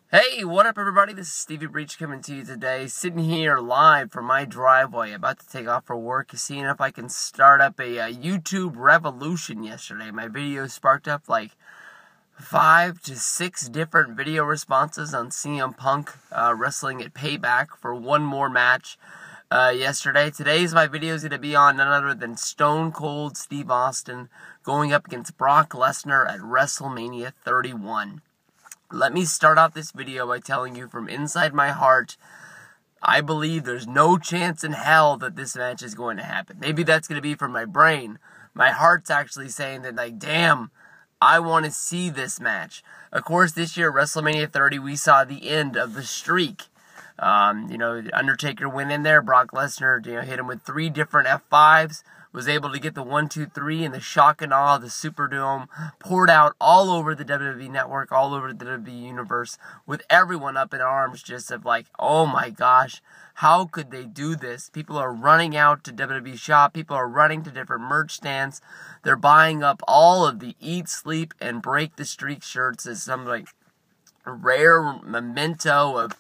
Hey, what up everybody? This is Stevie Breach coming to you today, sitting here live from my driveway, about to take off for work, seeing if I can start up a YouTube revolution yesterday. My video sparked up like 5 to 6 different video responses on CM Punk wrestling at Payback for one more match yesterday. Today's my video is going to be on none other than Stone Cold Steve Austin going up against Brock Lesnar at WrestleMania 31. Let me start out this video by telling you from inside my heart, I believe there's no chance in hell that this match is going to happen. Maybe that's going to be from my brain. My heart's actually saying that, like, damn, I want to see this match. Of course, this year, WrestleMania 30, we saw the end of the streak. Undertaker went in there. Brock Lesnar, hit him with 3 different F5s. Was able to get the 1, 2, 3, and the shock and awe of the Superdome poured out all over the WWE Network, all over the WWE Universe, with everyone up in arms, just of like, oh my gosh, how could they do this? People are running out to WWE Shop. People are running to different merch stands. They're buying up all of the Eat, Sleep, and Break the Streak shirts as some like rare memento of,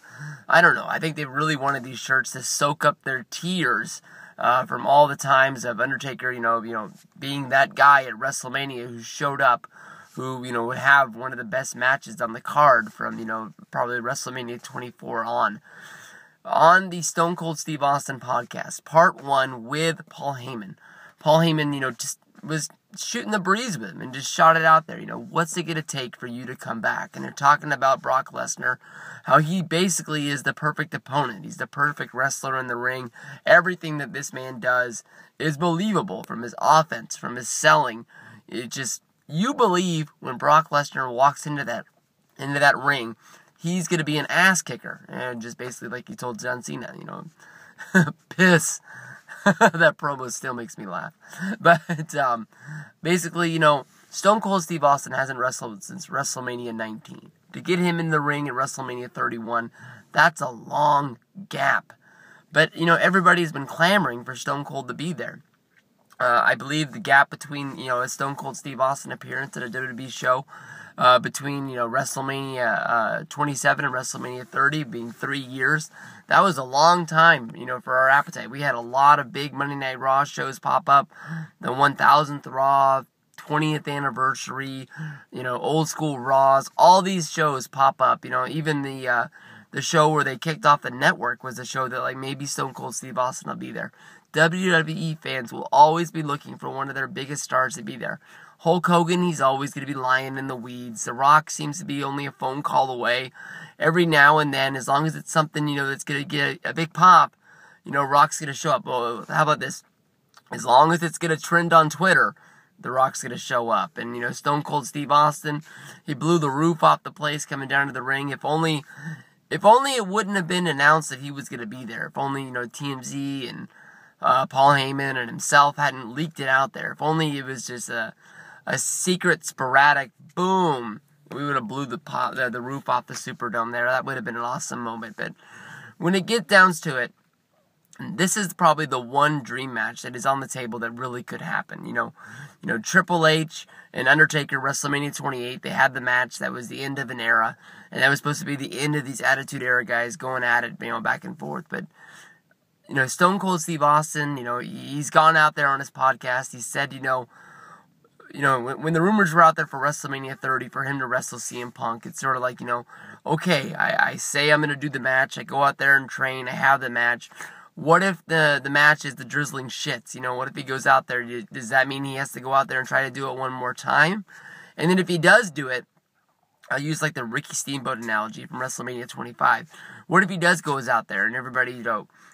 I don't know, I think they really wanted these shirts to soak up their tears from all the times of Undertaker, being that guy at WrestleMania who showed up, who, would have one of the best matches on the card from, probably WrestleMania 24 on. On the Stone Cold Steve Austin podcast, part 1 with Paul Heyman. Paul Heyman, just was shooting the breeze with him and just shot it out there. What's it going to take for you to come back? And they're talking about Brock Lesnar, how he basically is the perfect opponent. He's the perfect wrestler in the ring. Everything that this man does is believable, from his offense, from his selling. It just, you believe when Brock Lesnar walks into that ring, he's going to be an ass kicker. And just basically like he told John Cena, piss. That promo still makes me laugh. But basically, Stone Cold Steve Austin hasn't wrestled since WrestleMania 19. To get him in the ring at WrestleMania 31, that's a long gap. But, everybody's been clamoring for Stone Cold to be there. I believe the gap between, a Stone Cold Steve Austin appearance at a WWE show between, WrestleMania 27 and WrestleMania 30 being 3 years, that was a long time, for our appetite. We had a lot of big Monday Night Raw shows pop up. The 1000th Raw, 20th anniversary, old school Raws, all these shows pop up. Even the show where they kicked off the network was a show that, like, maybe Stone Cold Steve Austin will be there. WWE fans will always be looking for one of their biggest stars to be there. Hulk Hogan, he's always going to be lying in the weeds. The Rock seems to be only a phone call away. Every now and then, as long as it's something, that's going to get a big pop, Rock's going to show up. Well, how about this? As long as it's going to trend on Twitter, The Rock's going to show up. And, Stone Cold Steve Austin, he blew the roof off the place coming down to the ring. If only it wouldn't have been announced that he was going to be there. If only, TMZ and Paul Heyman and himself hadn't leaked it out there. If only it was just a secret, sporadic, boom, we would have blew the roof off the Superdome there. That would have been an awesome moment. But when it gets down to it, this is probably the one dream match that is on the table that really could happen. Triple H and Undertaker, WrestleMania 28, they had the match that was the end of an era, and that was supposed to be the end of these Attitude Era guys going at it, back and forth. But Stone Cold Steve Austin, he's gone out there on his podcast. He said, when the rumors were out there for WrestleMania 30 for him to wrestle CM Punk, it's sort of like, okay, I say I'm going to do the match. I go out there and train. I have the match. What if the match is the drizzling shits? What if he goes out there? Does that mean he has to go out there and try to do it one more time? And then if he does do it, I'll use like the Ricky Steamboat analogy from WrestleMania 25. What if he goes out there and everybody,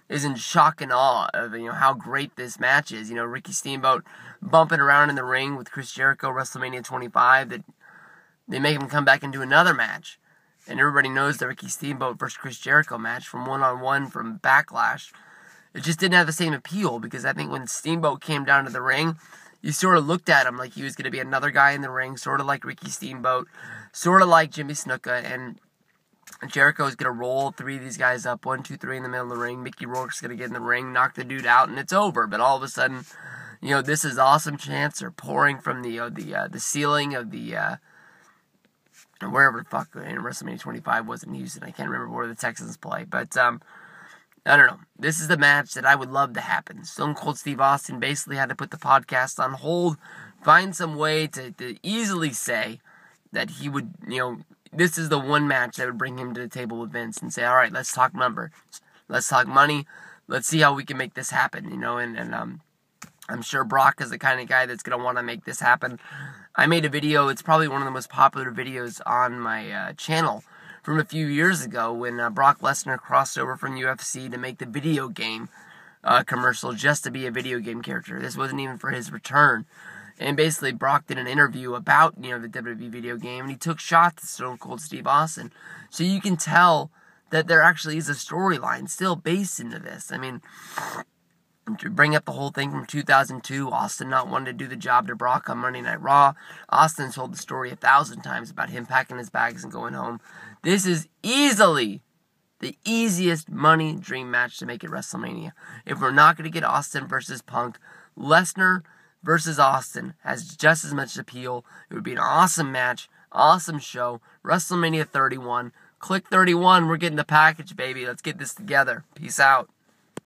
is in shock and awe of, how great this match is? Ricky Steamboat bumping around in the ring with Chris Jericho, WrestleMania 25, that they make him come back and do another match. And everybody knows the Ricky Steamboat versus Chris Jericho match from one-on-one from Backlash. It just didn't have the same appeal, because I think when Steamboat came down to the ring, you sort of looked at him like he was going to be another guy in the ring, sort of like Ricky Steamboat, sort of like Jimmy Snuka, and Jericho is going to roll 3 of these guys up, 1, 2, 3 in the middle of the ring. Mickey Rourke's going to get in the ring, knock the dude out, and it's over. But all of a sudden, this is awesome chants are pouring from the ceiling of the wherever the fuck WrestleMania 25 was in Houston. I can't remember where the Texans play, but I don't know. This is the match that I would love to happen. Stone Cold Steve Austin basically had to put the podcast on hold, find some way to easily say that he would, this is the one match that would bring him to the table with Vince and say, all right, let's talk numbers. Let's talk money. Let's see how we can make this happen, and I'm sure Brock is the kind of guy that's going to want to make this happen. I made a video, it's probably one of the most popular videos on my channel from a few years ago when Brock Lesnar crossed over from UFC to make the video game commercial just to be a video game character. This wasn't even for his return. And basically Brock did an interview about, the WWE video game, and he took shots at Stone Cold Steve Austin. So you can tell that there actually is a storyline still based into this. I mean, to bring up the whole thing from 2002, Austin not wanting to do the job to Brock on Monday Night Raw. Austin told the story 1,000 times about him packing his bags and going home. This is easily the easiest money dream match to make at WrestleMania. If we're not going to get Austin versus Punk, Lesnar versus Austin has just as much appeal. It would be an awesome match, awesome show. WrestleMania 31. Click 31. We're getting the package, baby. Let's get this together. Peace out.